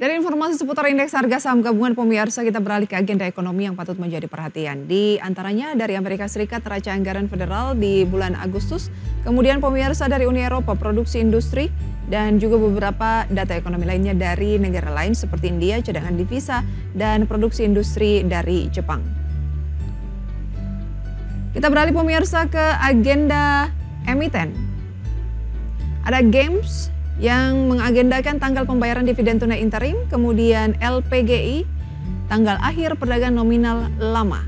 Dari informasi seputar indeks harga saham gabungan pemirsa, kita beralih ke agenda ekonomi yang patut menjadi perhatian. Di antaranya dari Amerika Serikat neraca anggaran federal di bulan Agustus, kemudian pemirsa dari Uni Eropa produksi industri, dan juga beberapa data ekonomi lainnya dari negara lain seperti India, cadangan devisa, dan produksi industri dari Jepang. Kita beralih pemirsa ke agenda emiten. Ada Games yang mengagendakan tanggal pembayaran dividen tunai interim, kemudian LPGI, tanggal akhir perdagangan nominal lama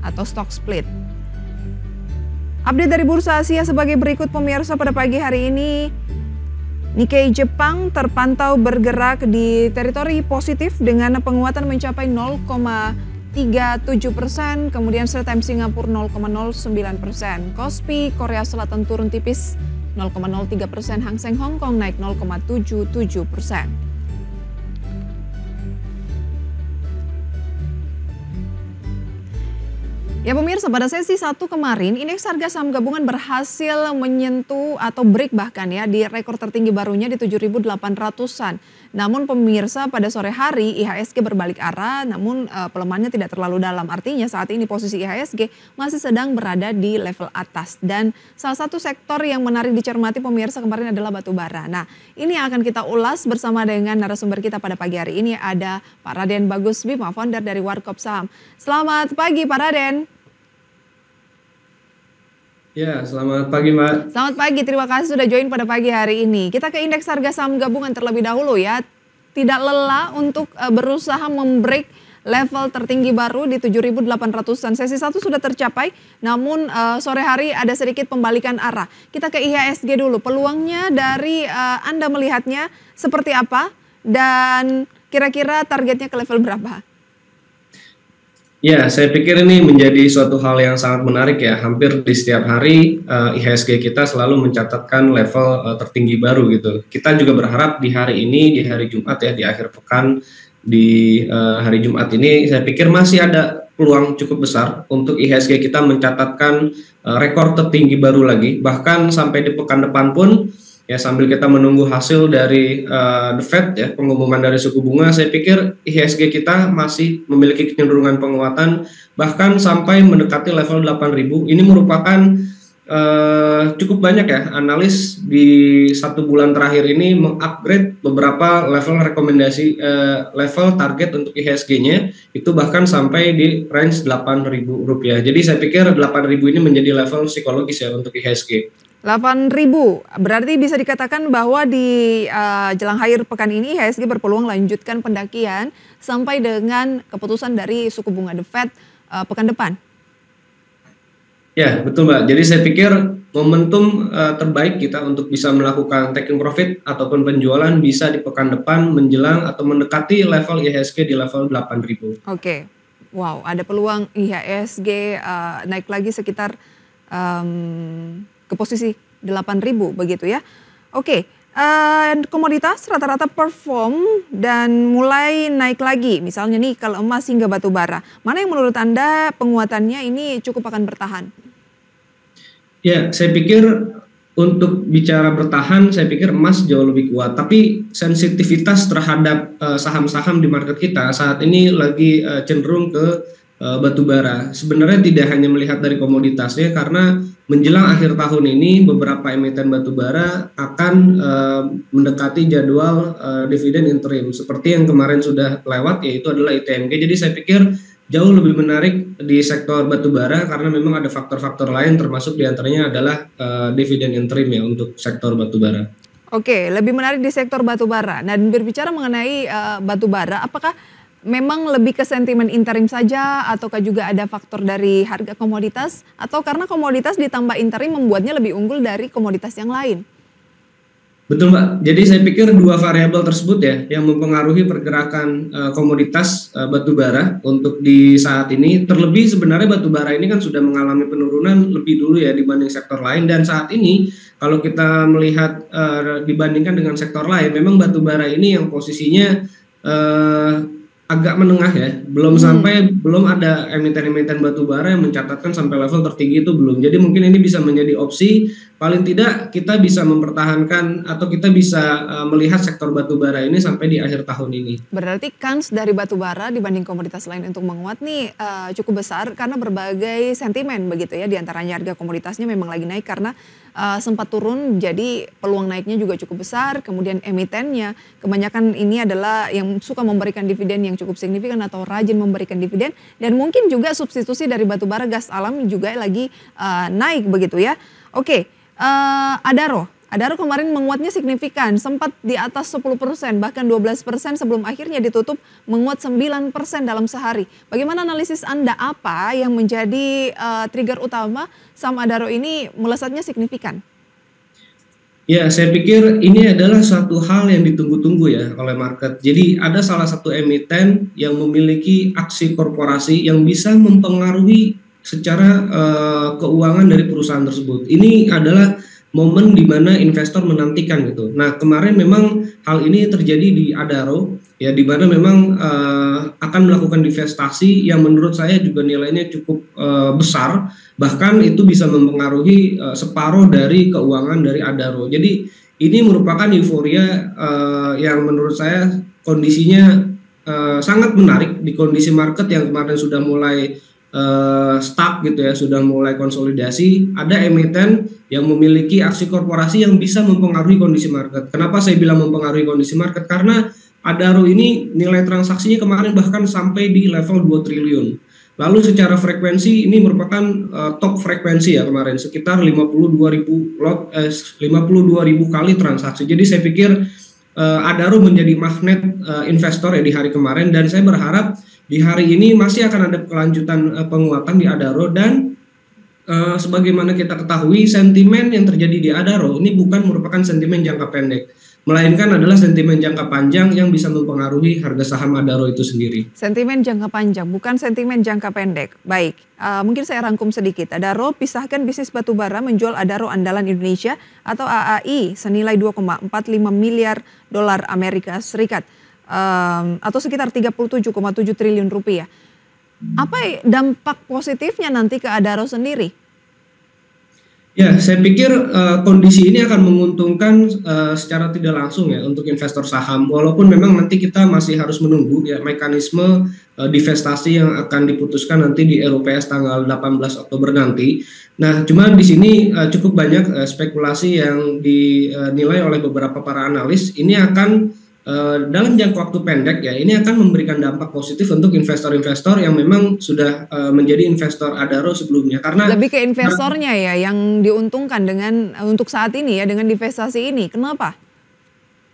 atau stock split. Update dari Bursa Asia sebagai berikut pemirsa pada pagi hari ini. Nikkei Jepang terpantau bergerak di teritori positif dengan penguatan mencapai 0,37%, kemudian Straits Times Singapura 0,09%, Kospi Korea Selatan turun tipis 0,03%, Hang Seng Hong Kong naik 0,77%. Ya pemirsa, pada sesi 1 kemarin, indeks harga saham gabungan berhasil menyentuh atau break bahkan ya di rekor tertinggi barunya di 7.800-an. Namun pemirsa, pada sore hari IHSG berbalik arah, namun pelemahannya tidak terlalu dalam. Artinya saat ini posisi IHSG masih sedang berada di level atas. Dan salah satu sektor yang menarik dicermati pemirsa kemarin adalah batu bara. Nah, ini yang akan kita ulas bersama dengan narasumber kita pada pagi hari ini. Ada Pak Raden Bagus Bima, founder dari Warkop Saham. Selamat pagi Pak Raden. Ya, selamat pagi Mbak. Selamat pagi, terima kasih sudah join pada pagi hari ini. Kita ke indeks harga saham gabungan terlebih dahulu ya. Tidak lelah untuk berusaha membreak level tertinggi baru di 7.800-an. Sesi 1 sudah tercapai, namun sore hari ada sedikit pembalikan arah. Kita ke IHSG dulu, peluangnya dari Anda melihatnya seperti apa dan kira-kira targetnya ke level berapa? Ya, saya pikir ini menjadi suatu hal yang sangat menarik ya. Hampir di setiap hari IHSG kita selalu mencatatkan level tertinggi baru gitu. Kita juga berharap di hari ini, di hari Jumat ya, di akhir pekan, di hari Jumat ini, saya pikir masih ada peluang cukup besar untuk IHSG kita mencatatkan rekor tertinggi baru lagi. Bahkan sampai di pekan depan pun, ya sambil kita menunggu hasil dari The Fed ya, pengumuman dari suku bunga, saya pikir IHSG kita masih memiliki kecenderungan penguatan bahkan sampai mendekati level 8.000. Ini merupakan cukup banyak ya analis di 1 bulan terakhir ini mengupgrade beberapa level rekomendasi level target untuk IHSG-nya itu bahkan sampai di range Rp8.000. Jadi saya pikir 8.000 ini menjadi level psikologis ya untuk IHSG. 8.000, berarti bisa dikatakan bahwa di jelang akhir pekan ini IHSG berpeluang lanjutkan pendakian sampai dengan keputusan dari suku bunga The Fed pekan depan. Ya betul Mbak, jadi saya pikir momentum terbaik kita untuk bisa melakukan taking profit ataupun penjualan bisa di pekan depan menjelang atau mendekati level IHSG di level 8.000. Oke, wow, ada peluang IHSG naik lagi sekitar ke posisi 8.000 begitu ya. Oke, komoditas rata-rata perform dan mulai naik lagi. Misalnya nih kalau emas hingga batu bara. Mana yang menurut Anda penguatannya ini cukup akan bertahan? Ya, saya pikir untuk bicara bertahan, saya pikir emas jauh lebih kuat. Tapi sensitivitas terhadap saham-saham di market kita saat ini lagi cenderung ke batu bara. Sebenarnya tidak hanya melihat dari komoditasnya, karena menjelang akhir tahun ini beberapa emiten batu bara akan mendekati jadwal dividen interim seperti yang kemarin sudah lewat, yaitu adalah ITMG. Jadi saya pikir jauh lebih menarik di sektor batu bara karena memang ada faktor-faktor lain, termasuk diantaranya adalah dividen interim ya untuk sektor batu bara. Oke, lebih menarik di sektor batu bara. Nah, berbicara mengenai batu bara, apakah memang lebih ke sentimen interim saja ataukah juga ada faktor dari harga komoditas atau karena komoditas ditambah interim membuatnya lebih unggul dari komoditas yang lain? Betul Mbak, jadi saya pikir dua variabel tersebut ya yang mempengaruhi pergerakan komoditas batu bara untuk di saat ini. Terlebih sebenarnya batu bara ini kan sudah mengalami penurunan lebih dulu ya dibanding sektor lain, dan saat ini kalau kita melihat dibandingkan dengan sektor lain, memang batu bara ini yang posisinya agak menengah ya, belum ada emiten-emiten batu bara yang mencatatkan sampai level tertinggi itu belum. Jadi mungkin ini bisa menjadi opsi, paling tidak kita bisa mempertahankan atau kita bisa melihat sektor batu bara ini sampai di akhir tahun ini. Berarti kans dari batu bara dibanding komoditas lain untuk menguat nih cukup besar karena berbagai sentimen begitu ya, diantaranya harga komoditasnya memang lagi naik karena sempat turun, jadi peluang naiknya juga cukup besar. Kemudian emitennya kebanyakan ini adalah yang suka memberikan dividen yang cukup signifikan atau rajin memberikan dividen, dan mungkin juga substitusi dari batu bara gas alam juga lagi naik begitu ya. Oke, Adaro kemarin menguatnya signifikan, sempat di atas 10%, bahkan 12% sebelum akhirnya ditutup menguat 9% dalam sehari. Bagaimana analisis Anda, apa yang menjadi trigger utama saham Adaro ini melesatnya signifikan? Ya, saya pikir ini adalah suatu hal yang ditunggu-tunggu ya oleh market. Jadi ada salah satu emiten yang memiliki aksi korporasi yang bisa mempengaruhi secara keuangan dari perusahaan tersebut. Ini adalah momen di mana investor menantikan gitu. Nah, kemarin memang hal ini terjadi di Adaro ya, di mana memang akan melakukan divestasi yang menurut saya juga nilainya cukup besar, bahkan itu bisa mempengaruhi separuh dari keuangan dari Adaro. Jadi ini merupakan euforia yang menurut saya kondisinya sangat menarik di kondisi market yang kemarin sudah mulai stuck gitu ya, sudah mulai konsolidasi. Ada emiten yang memiliki aksi korporasi yang bisa mempengaruhi kondisi market. Kenapa saya bilang mempengaruhi kondisi market? Karena Adaro ini nilai transaksinya kemarin bahkan sampai di level 2 triliun. Lalu secara frekuensi ini merupakan top frekuensi ya kemarin, sekitar 52.000 kali transaksi. Jadi saya pikir Adaro menjadi magnet investor ya di hari kemarin, dan saya berharap di hari ini masih akan ada kelanjutan penguatan di Adaro. Dan sebagaimana kita ketahui, sentimen yang terjadi di Adaro ini bukan merupakan sentimen jangka pendek, melainkan adalah sentimen jangka panjang yang bisa mempengaruhi harga saham Adaro itu sendiri. Sentimen jangka panjang, bukan sentimen jangka pendek. Baik, mungkin saya rangkum sedikit. Adaro pisahkan bisnis batubara menjual Adaro Andalan Indonesia atau AAI senilai 2,45 miliar dolar Amerika Serikat. Atau sekitar 37,7 triliun rupiah. Apa dampak positifnya nanti ke Adaro sendiri? Ya, saya pikir kondisi ini akan menguntungkan secara tidak langsung ya untuk investor saham. Walaupun memang nanti kita masih harus menunggu ya mekanisme divestasi yang akan diputuskan nanti di RUPS tanggal 18 Oktober nanti. Nah, cuma di sini cukup banyak spekulasi yang dinilai oleh beberapa para analis ini akan dalam jangka waktu pendek ya, ini akan memberikan dampak positif untuk investor-investor yang memang sudah menjadi investor Adaro sebelumnya. Karena lebih ke investornya ya yang diuntungkan dengan untuk saat ini ya dengan divestasi ini. Kenapa?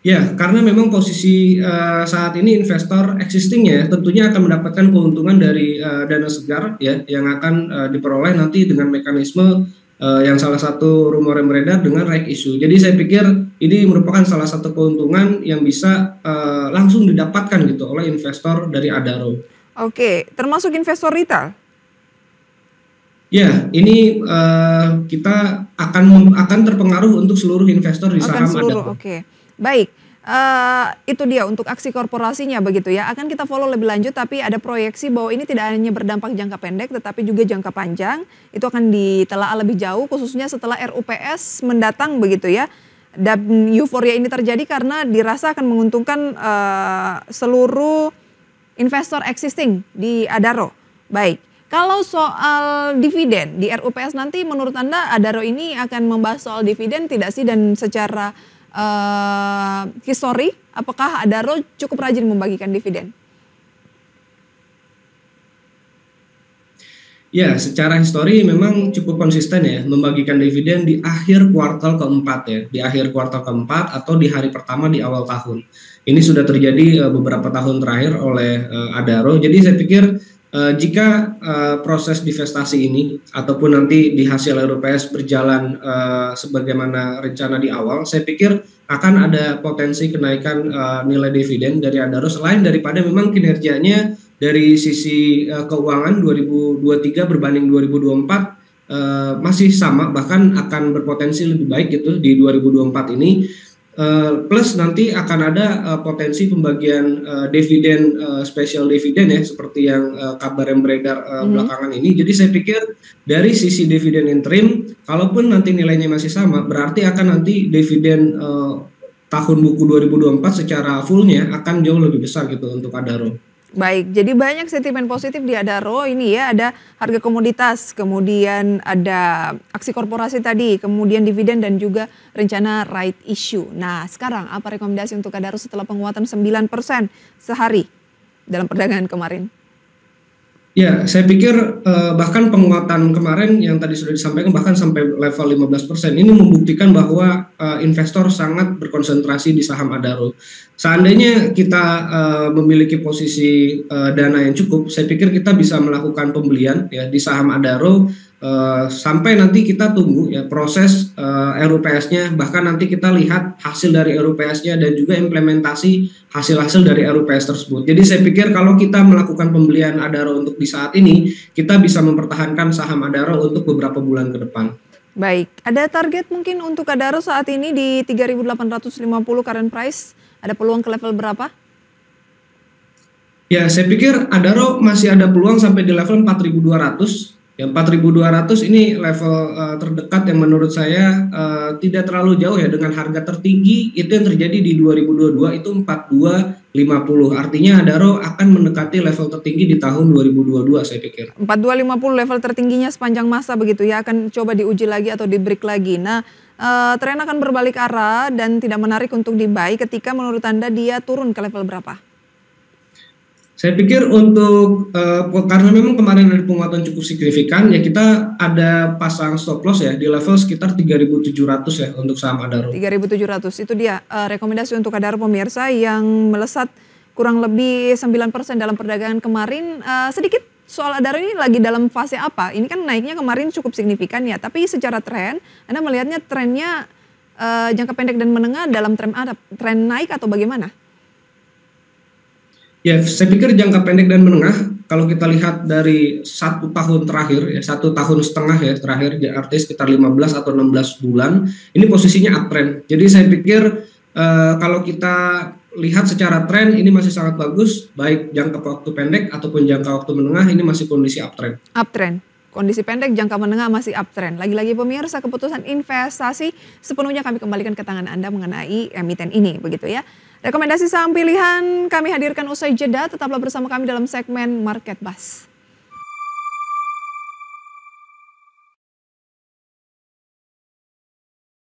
Ya, karena memang posisi saat ini investor existingnya tentunya akan mendapatkan keuntungan dari dana segar ya yang akan diperoleh nanti dengan mekanisme yang salah satu rumor yang beredar dengan right issue. Jadi saya pikir ini merupakan salah satu keuntungan yang bisa langsung didapatkan gitu oleh investor dari Adaro. Oke, termasuk investor retail? Ya, ini kita akan terpengaruh untuk seluruh investor di saham Adaro. Oke, baik. Itu dia untuk aksi korporasinya begitu ya. Akan kita follow lebih lanjut, tapi ada proyeksi bahwa ini tidak hanya berdampak jangka pendek tetapi juga jangka panjang. Itu akan ditelaah lebih jauh khususnya setelah RUPS mendatang begitu ya. Dan euforia ini terjadi karena dirasa akan menguntungkan seluruh investor existing di Adaro. Baik. Kalau soal dividen di RUPS nanti menurut Anda Adaro ini akan membahas soal dividen tidak sih, dan secara histori, apakah Adaro cukup rajin membagikan dividen? Ya, secara histori memang cukup konsisten ya membagikan dividen di akhir kuartal keempat ya, di akhir kuartal keempat atau di hari pertama di awal tahun. Ini sudah terjadi beberapa tahun terakhir oleh Adaro. Jadi saya pikir jika proses divestasi ini ataupun nanti di hasil RUPS berjalan sebagaimana rencana di awal, saya pikir akan ada potensi kenaikan nilai dividen dari Adaro selain daripada memang kinerjanya dari sisi keuangan 2023 berbanding 2024 masih sama, bahkan akan berpotensi lebih baik gitu di 2024 ini. plus nanti akan ada potensi pembagian dividen, special dividen ya, seperti yang kabar yang beredar belakangan ini. Jadi saya pikir dari sisi dividen interim, kalaupun nanti nilainya masih sama, berarti akan nanti dividen tahun buku 2024 secara fullnya akan jauh lebih besar gitu untuk Adaro. Baik, jadi banyak sentimen positif di Adaro ini ya, ada harga komoditas, kemudian ada aksi korporasi tadi, kemudian dividen dan juga rencana right issue. Nah, sekarang apa rekomendasi untuk Adaro setelah penguatan 9% sehari dalam perdagangan kemarin? Ya, saya pikir bahkan penguatan kemarin yang tadi sudah disampaikan bahkan sampai level 15%, ini membuktikan bahwa investor sangat berkonsentrasi di saham Adaro. Seandainya kita memiliki posisi dana yang cukup, saya pikir kita bisa melakukan pembelian ya di saham Adaro sampai nanti kita tunggu ya proses RUPS-nya, bahkan nanti kita lihat hasil dari RUPS-nya dan juga implementasi hasil-hasil dari RUPS tersebut. Jadi saya pikir kalau kita melakukan pembelian Adaro untuk di saat ini, kita bisa mempertahankan saham Adaro untuk beberapa bulan ke depan. Baik, ada target mungkin untuk Adaro saat ini di 3.850 current price, ada peluang ke level berapa? Ya, saya pikir Adaro masih ada peluang sampai di level 4.200. Ya, 4.200 ini level terdekat yang menurut saya tidak terlalu jauh ya, dengan harga tertinggi itu yang terjadi di 2022 itu 4250. Artinya Adaro akan mendekati level tertinggi di tahun 2022 saya pikir. 4250 level tertingginya sepanjang masa begitu ya, akan coba diuji lagi atau di break lagi. Nah, tren akan berbalik arah dan tidak menarik untuk di-buy ketika menurut Anda dia turun ke level berapa? Saya pikir untuk karena memang kemarin ada penguatan cukup signifikan ya, kita ada pasang stop loss ya di level sekitar 3.700 ya untuk saham Adaro. 3.700 itu dia rekomendasi untuk Adaro pemirsa yang melesat kurang lebih 9% dalam perdagangan kemarin. Sedikit soal Adaro ini lagi dalam fase apa? Ini kan naiknya kemarin cukup signifikan ya, tapi secara tren Anda melihatnya trennya jangka pendek dan menengah dalam tren naik atau bagaimana? Ya, saya pikir jangka pendek dan menengah, kalau kita lihat dari 1 tahun terakhir, ya 1,5 tahun ya terakhir, artinya sekitar 15 atau 16 bulan, ini posisinya uptrend. Jadi saya pikir kalau kita lihat secara tren, ini masih sangat bagus, baik jangka waktu pendek ataupun jangka waktu menengah, ini masih kondisi uptrend. Uptrend. Kondisi pendek, jangka menengah masih uptrend. Lagi-lagi pemirsa, keputusan investasi sepenuhnya kami kembalikan ke tangan Anda mengenai emiten ini, begitu ya. Rekomendasi saham pilihan kami hadirkan usai jeda, tetaplah bersama kami dalam segmen Market Buzz.